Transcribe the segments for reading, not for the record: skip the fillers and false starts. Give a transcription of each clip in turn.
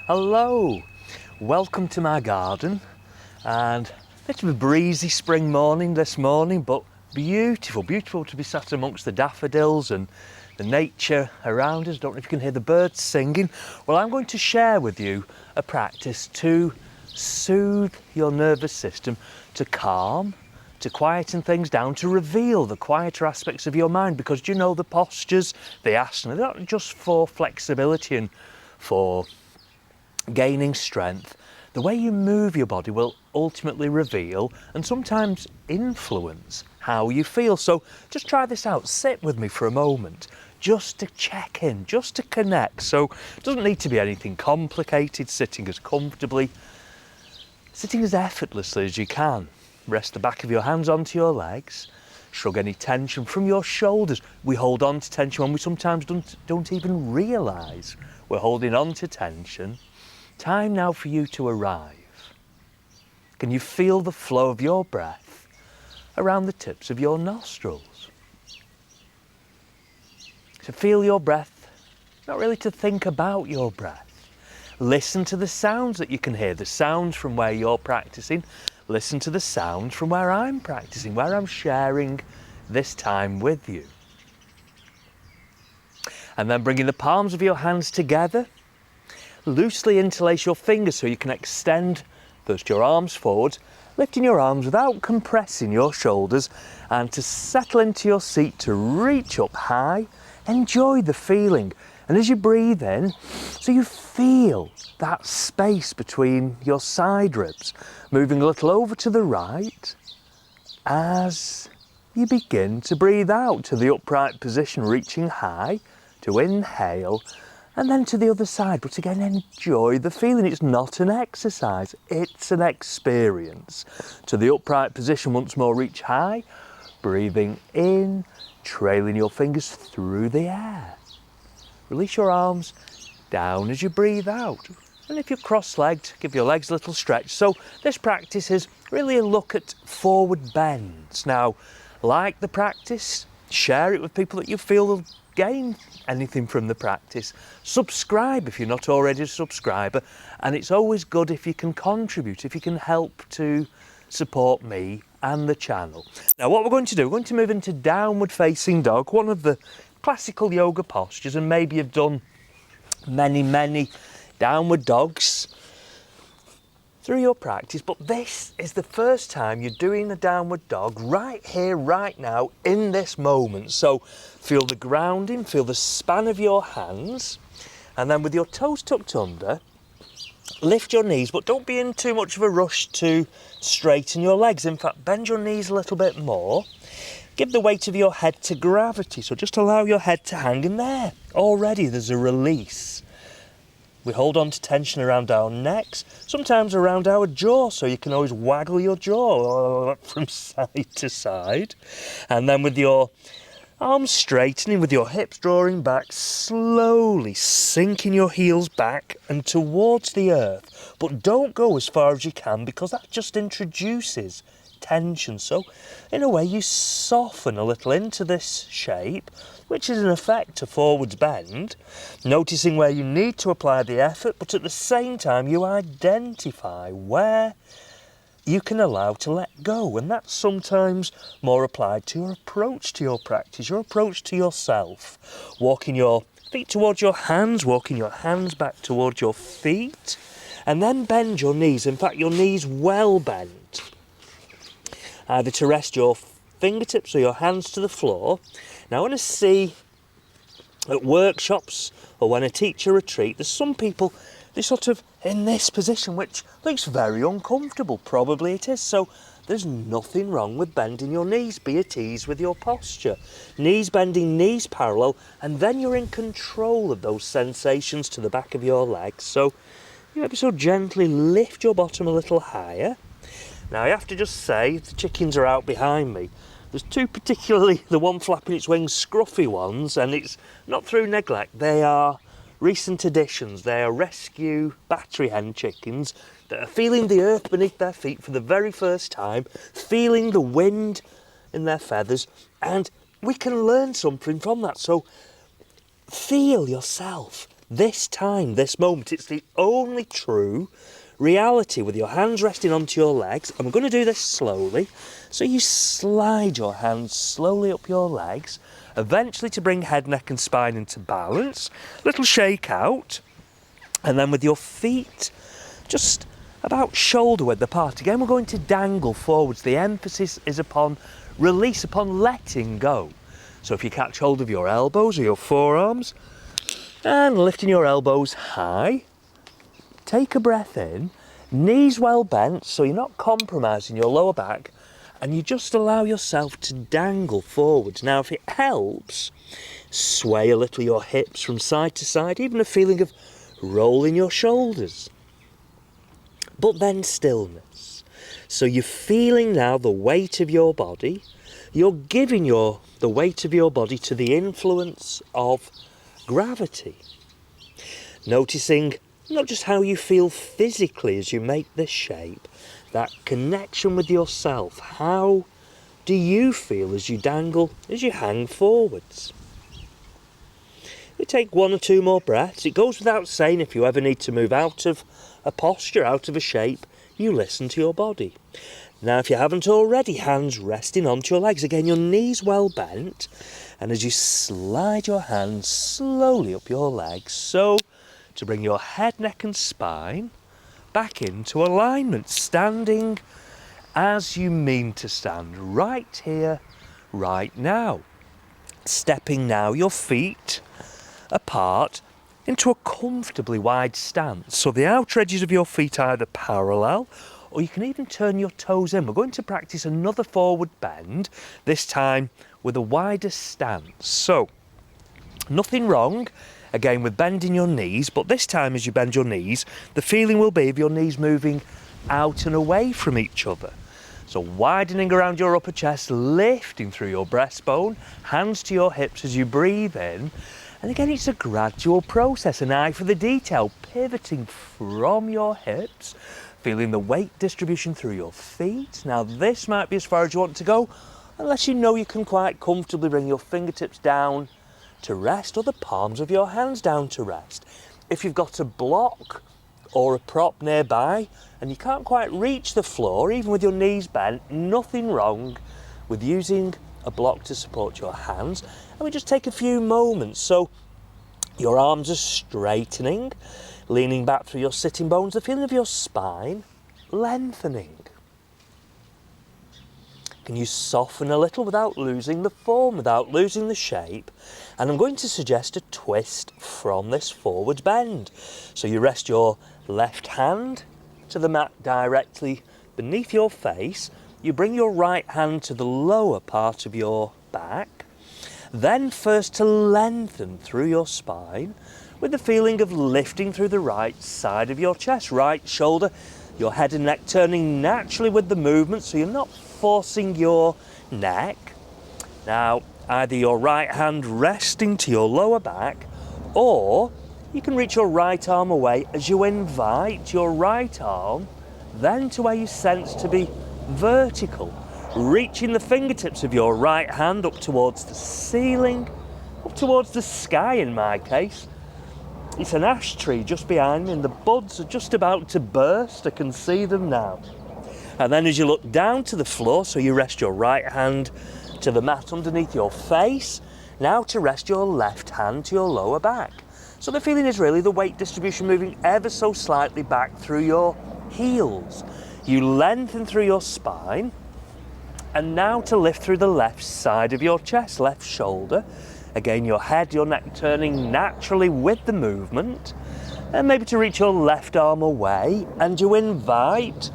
Hello, welcome to my garden, and a bit of a breezy spring morning this morning, but beautiful to be sat amongst the daffodils and the nature around us. Don't know if you can hear the birds singing. Well, I'm going to share with you a practice to soothe your nervous system, to calm, to quieten things down, to reveal the quieter aspects of your mind, because you know the postures, the asana, they're not just for flexibility and for gaining strength. The way you move your body will ultimately reveal and sometimes influence how you feel. So just try this out. Sit with me for a moment, just to check in, just to connect. So it doesn't need to be anything complicated. Sitting as comfortably, sitting as effortlessly as you can. Rest the back of your hands onto your legs. Shrug any tension from your shoulders. We hold on to tension when we sometimes don't even realise we're holding on to tension. Time now for you to arrive. Can you feel the flow of your breath around the tips of your nostrils? To feel your breath, not really to think about your breath. Listen to the sounds that you can hear, the sounds from where you're practicing. Listen to the sounds from where I'm practicing, where I'm sharing this time with you. And then bringing the palms of your hands together, loosely interlace your fingers so you can extend first your arms forward, lifting your arms without compressing your shoulders, and to settle into your seat, to reach up high. Enjoy the feeling. And as you breathe in, so you feel that space between your side ribs, moving a little over to the right as you begin to breathe out to the upright position, reaching high to inhale, and then to the other side. But again, enjoy the feeling. It's not an exercise, it's an experience. To the upright position, once more, reach high, breathing in, trailing your fingers through the air. Release your arms down as you breathe out. And if you're cross-legged, give your legs a little stretch. So this practice is really a look at forward bends. Now, like the practice, share it with people that you feel will gain anything from the practice. Subscribe if you're not already a subscriber, and it's always good if you can contribute, if you can help to support me and the channel. Now what we're going to do, we're going to move into downward facing dog, one of the classical yoga postures, and maybe you've done many downward dogs through your practice, but this is the first time you're doing a downward dog right here, right now, in this moment. So feel the grounding, feel the span of your hands, and then with your toes tucked under, lift your knees, but don't be in too much of a rush to straighten your legs. In fact, bend your knees a little bit more. Give the weight of your head to gravity, so just allow your head to hang in there. Already there's a release. We hold on to tension around our necks, sometimes around our jaw, so you can always waggle your jaw from side to side. And then with your arms straightening, with your hips drawing back, slowly sinking your heels back and towards the earth. But don't go as far as you can, because that just introduces tension. So in a way you soften a little into this shape, which is in effect a forwards bend, noticing where you need to apply the effort, but at the same time you identify where you can allow to let go. And that's sometimes more applied to your approach to your practice, your approach to yourself. Walking your feet towards your hands, walking your hands back towards your feet, and then bend your knees. In fact, your knees well bent, either to rest your fingertips or your hands to the floor. Now, I want to see at workshops or when I teach a retreat, there's some people, they're sort of in this position, which looks very uncomfortable. Probably it is. So there's nothing wrong with bending your knees. Be at ease with your posture. Knees bending, knees parallel, and then you're in control of those sensations to the back of your legs. So you ever so gently lift your bottom a little higher. Now I have to just say, the chickens are out behind me. There's two particularly, the one flapping its wings, scruffy ones, and it's not through neglect. They are recent additions. They are rescue battery hen chickens that are feeling the earth beneath their feet for the very first time, feeling the wind in their feathers, and we can learn something from that. So feel yourself This time, this moment, it's the only true reality, with your hands resting onto your legs. And we're going to do this slowly. So you slide your hands slowly up your legs, eventually to bring head, neck and spine into balance. Little shake out. And then with your feet just about shoulder width apart, again we're going to dangle forwards. The emphasis is upon release, upon letting go. So if you catch hold of your elbows or your forearms and lifting your elbows high, take a breath in, knees well bent so you're not compromising your lower back, and you just allow yourself to dangle forwards. Now if it helps, sway a little your hips from side to side, even a feeling of rolling your shoulders. But then stillness. So you're feeling now the weight of your body. You're giving the weight of your body to the influence of gravity. Noticing not just how you feel physically as you make this shape, that connection with yourself. How do you feel as you dangle, as you hang forwards? We take 1 or 2 more breaths. It goes without saying, if you ever need to move out of a posture, out of a shape, you listen to your body. Now, if you haven't already, hands resting onto your legs. Again, your knees well bent. And as you slide your hands slowly up your legs, so to bring your head, neck and spine back into alignment, standing as you mean to stand, right here, right now. Stepping now your feet apart into a comfortably wide stance. So the outer edges of your feet are either parallel, or you can even turn your toes in. We're going to practice another forward bend, this time with a wider stance. So nothing wrong, again, with bending your knees, but this time as you bend your knees, the feeling will be of your knees moving out and away from each other. So widening around your upper chest, lifting through your breastbone, hands to your hips as you breathe in. And again, it's a gradual process, an eye for the detail, pivoting from your hips, feeling the weight distribution through your feet. Now this might be as far as you want to go, unless you know you can quite comfortably bring your fingertips down to rest, or the palms of your hands down to rest. If you've got a block or a prop nearby and you can't quite reach the floor, even with your knees bent, nothing wrong with using a block to support your hands. And we just take a few moments. So your arms are straightening, leaning back through your sitting bones, the feeling of your spine lengthening. Can you soften a little without losing the form, without losing the shape? And I'm going to suggest a twist from this forward bend. So you rest your left hand to the mat directly beneath your face. You bring your right hand to the lower part of your back. Then first to lengthen through your spine with the feeling of lifting through the right side of your chest, right shoulder, your head and neck turning naturally with the movement, so you're not forcing your neck. Now, either your right hand resting to your lower back, or you can reach your right arm away as you invite your right arm then to where you sense to be vertical, reaching the fingertips of your right hand up towards the ceiling, up towards the sky in my case. It's an ash tree just behind me and the buds are just about to burst. I can see them now. And then as you look down to the floor, so you rest your right hand to the mat underneath your face, now to rest your left hand to your lower back. So the feeling is really the weight distribution moving ever so slightly back through your heels. You lengthen through your spine, and now to lift through the left side of your chest, left shoulder. Again, your head, your neck turning naturally with the movement, and maybe to reach your left arm away, and you invite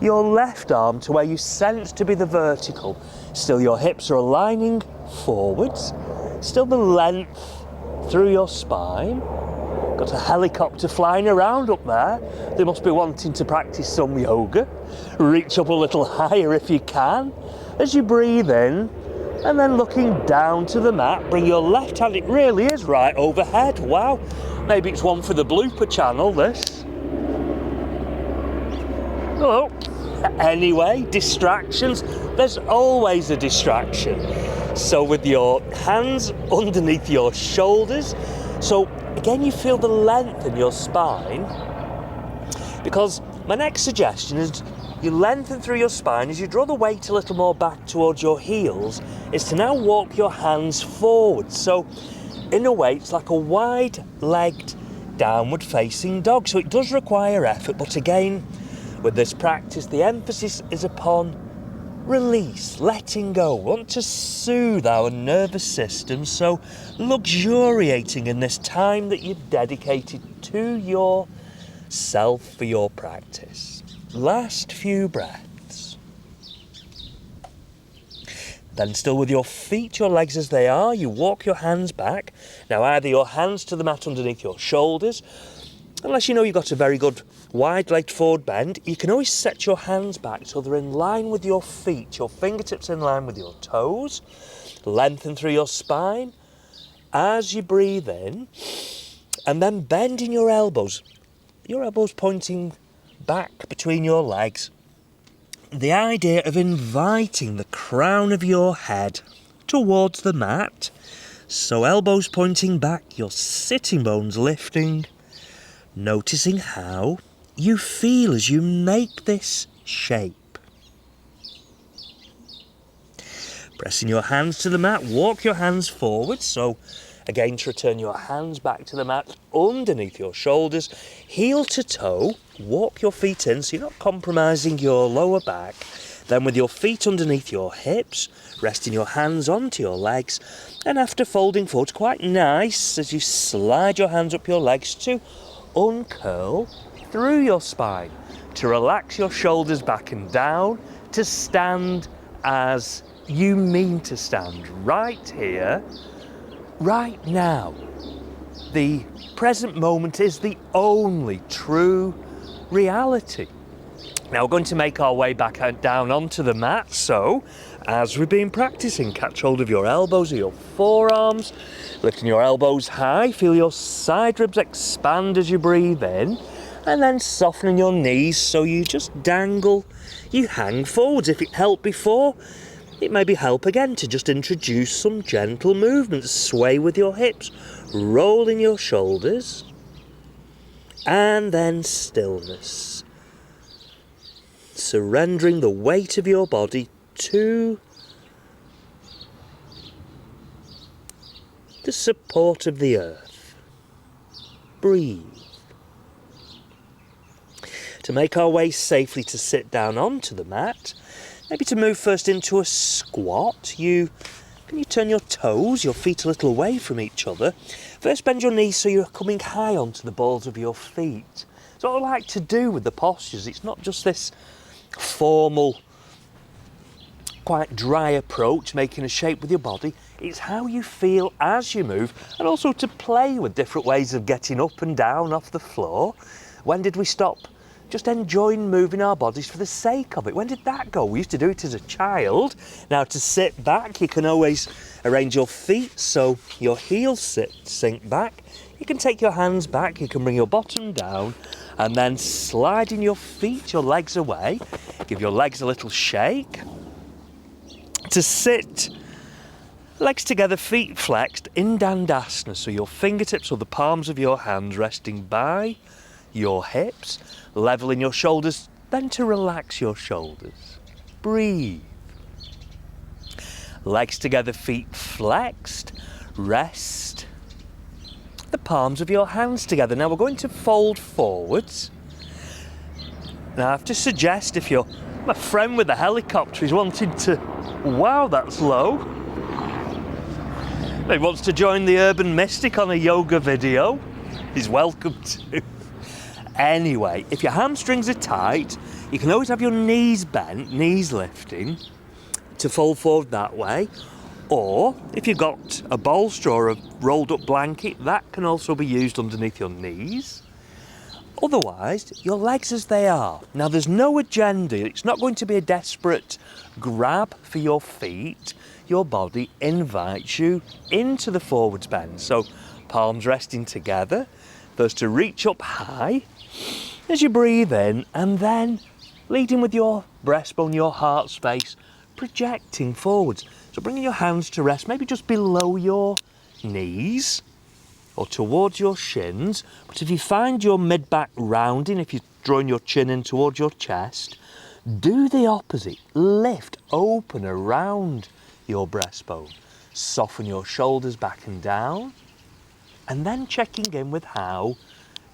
your left arm to where you sense to be the vertical. Still your hips are aligning forwards, still the length through your spine. Got a helicopter flying around up there. They must be wanting to practice some yoga. Reach up a little higher if you can as you breathe in, and then looking down to the mat, bring your left hand, it really is right overhead. Wow, maybe it's one for the blooper channel, this. Oh, anyway, distractions. There's always a distraction. So with your hands underneath your shoulders, So again, you feel the length in your spine, because my next suggestion is you lengthen through your spine as you draw the weight a little more back towards your heels, is to now walk your hands forward. So in a way, it's like a wide-legged downward facing dog. So it does require effort, but again, with this practice, the emphasis is upon release, letting go. We want to soothe our nervous system, so luxuriating in this time that you've dedicated to yourself for your practice. Last few breaths. Then still with your feet, your legs as they are, you walk your hands back. Now either your hands to the mat underneath your shoulders, unless you know you've got a very good wide-legged forward bend, you can always set your hands back so they're in line with your feet, your fingertips in line with your toes. Lengthen through your spine as you breathe in, and then bending your elbows pointing back between your legs. The idea of inviting the crown of your head towards the mat, so elbows pointing back, your sitting bones lifting, noticing how you feel as you make this shape. Pressing your hands to the mat, walk your hands forward, so again to return your hands back to the mat underneath your shoulders, heel to toe, walk your feet in so you're not compromising your lower back. Then with your feet underneath your hips, resting your hands onto your legs, and after folding forward, quite nice as you slide your hands up your legs to uncurl through your spine, to relax your shoulders back and down, to stand as you mean to stand, right here, right now. The present moment is the only true reality. Now we're going to make our way back out down onto the mat, so as we've been practicing, catch hold of your elbows or your forearms, lifting your elbows high, feel your side ribs expand as you breathe in, and then softening your knees so you just dangle, you hang forwards. If it helped before, it may be help again to just introduce some gentle movements. Sway with your hips, rolling your shoulders, and then stillness. Surrendering the weight of your body to the support of the earth. Breathe. To make our way safely to sit down onto the mat, maybe to move first into a squat, can you turn your toes, your feet a little away from each other. First bend your knees so you're coming high onto the balls of your feet. So what I like to do with the postures, it's not just this formal, quite dry approach, making a shape with your body. It's how you feel as you move, and also to play with different ways of getting up and down off the floor. When did we stop just enjoying moving our bodies for the sake of it? When did that go? We used to do it as a child. Now to sit back, you can always arrange your feet so your heels sink back. You can take your hands back, you can bring your bottom down, and then sliding your feet, your legs away. Give your legs a little shake. To sit, legs together, feet flexed, in Dandasana, so your fingertips or the palms of your hands resting by your hips, leveling your shoulders, then to relax your shoulders. Breathe. Legs together, feet flexed, rest the palms of your hands together. Now we're going to fold forwards. Now I have to suggest, if you're my friend with the helicopter is wanting to, wow, that's low. He wants to join the Urban Mystic on a yoga video, he's welcome to. Anyway, if your hamstrings are tight, you can always have your knees bent, knees lifting, to fold forward that way. Or, if you've got a bolster or a rolled up blanket, that can also be used underneath your knees. Otherwise, your legs as they are. Now, there's no agenda. It's not going to be a desperate grab for your feet. Your body invites you into the forwards bend. So, palms resting together. First to reach up high as you breathe in, and then leading with your breastbone, your heart space, projecting forwards. So bringing your hands to rest, maybe just below your knees, or towards your shins. But if you find your mid-back rounding, if you're drawing your chin in towards your chest, do the opposite. Lift open around your breastbone. Soften your shoulders back and down. And then checking in with how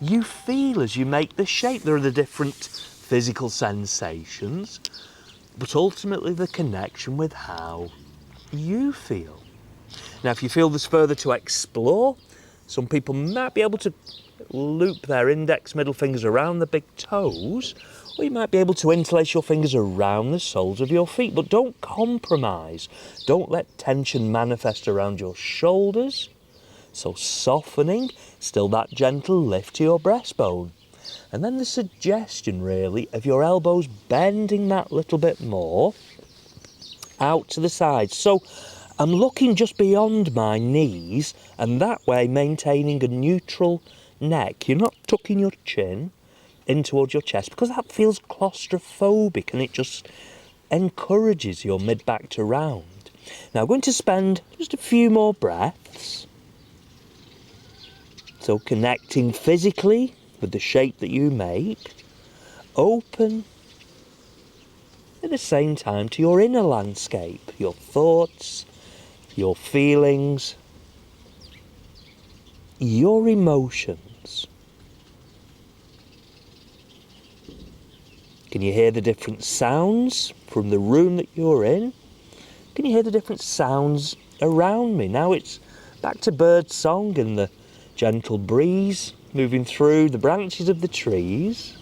you feel as you make the shape. There are the different physical sensations, but ultimately the connection with how you feel. Now, if you feel there's further to explore, some people might be able to loop their index, middle fingers around the big toes, or you might be able to interlace your fingers around the soles of your feet, but don't compromise. Don't let tension manifest around your shoulders. So softening, still that gentle lift to your breastbone. And then the suggestion really of your elbows bending that little bit more out to the side. So I'm looking just beyond my knees, and that way maintaining a neutral neck. You're not tucking your chin in towards your chest because that feels claustrophobic and it just encourages your mid-back to round. Now I'm going to spend just a few more breaths. So connecting physically with the shape that you make, open at the same time to your inner landscape, your thoughts, your feelings, your emotions. Can you hear the different sounds from the room that you're in? Can you hear the different sounds around me? Now it's back to bird song and the gentle breeze moving through the branches of the trees.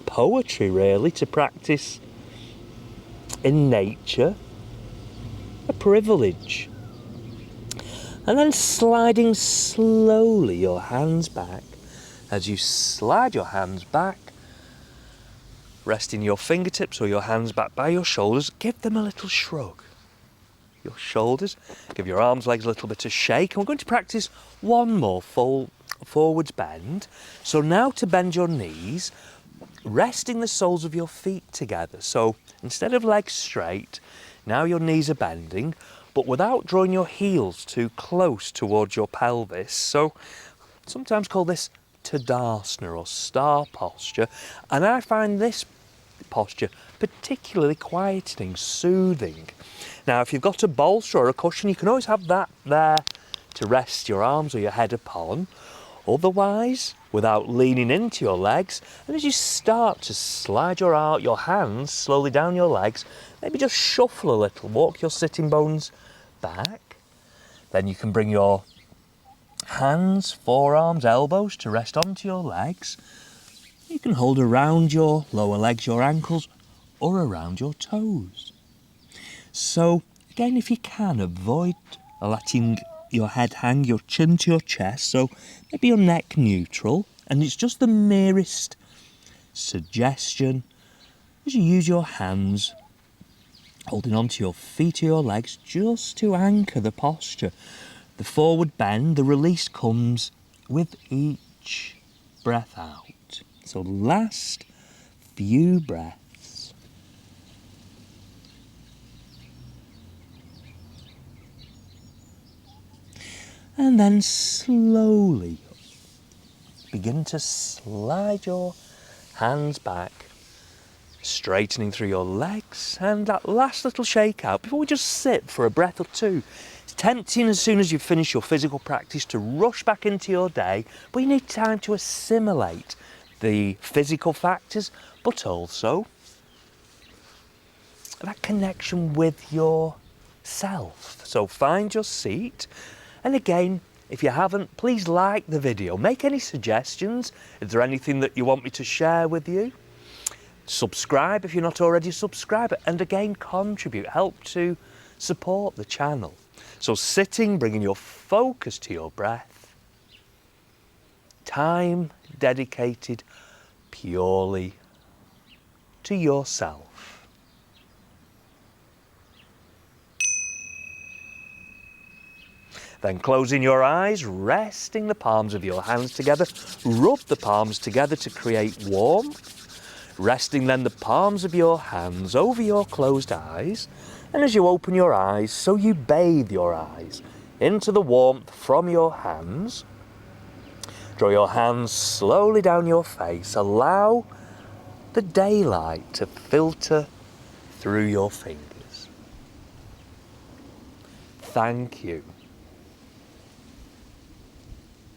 Poetry really to practice in nature. A privilege. And then sliding slowly your hands back. As you slide your hands back, resting your fingertips or your hands back by your shoulders, give them a little shrug. Your shoulders, give your arms, legs a little bit of shake. And we're going to practice one more forwards bend. So now to bend your knees, resting the soles of your feet together. So instead of legs straight, now your knees are bending, but without drawing your heels too close towards your pelvis. So sometimes call this Tadasana or star posture. And I find this posture particularly quietening, soothing. Now, if you've got a bolster or a cushion, you can always have that there to rest your arms or your head upon. Otherwise, without leaning into your legs, and as you start to slide your hands slowly down your legs, maybe just shuffle a little, walk your sitting bones back. Then you can bring your hands, forearms, elbows to rest onto your legs. You can hold around your lower legs, your ankles, or around your toes. So, again, if you can, avoid letting your head hang, your chin to your chest, so maybe your neck neutral, and it's just the merest suggestion as you use your hands, holding onto your feet or your legs, just to anchor the posture. The forward bend, the release comes with each breath out. So last few breaths. And then slowly begin to slide your hands back, straightening through your legs, and that last little shake out before we just sit for a breath or two. It's tempting as soon as you finish your physical practice to rush back into your day, but you need time to assimilate the physical factors, but also that connection with yourself. So find your seat. And again, if you haven't, please like the video. Make any suggestions. Is there anything that you want me to share with you? Subscribe if you're not already a subscriber. And again, contribute. Help to support the channel. So sitting, bringing your focus to your breath. Time dedicated purely to yourself. Then closing your eyes, resting the palms of your hands together, rub the palms together to create warmth. Resting then the palms of your hands over your closed eyes. And as you open your eyes, so you bathe your eyes into the warmth from your hands. Draw your hands slowly down your face. Allow the daylight to filter through your fingers. Thank you.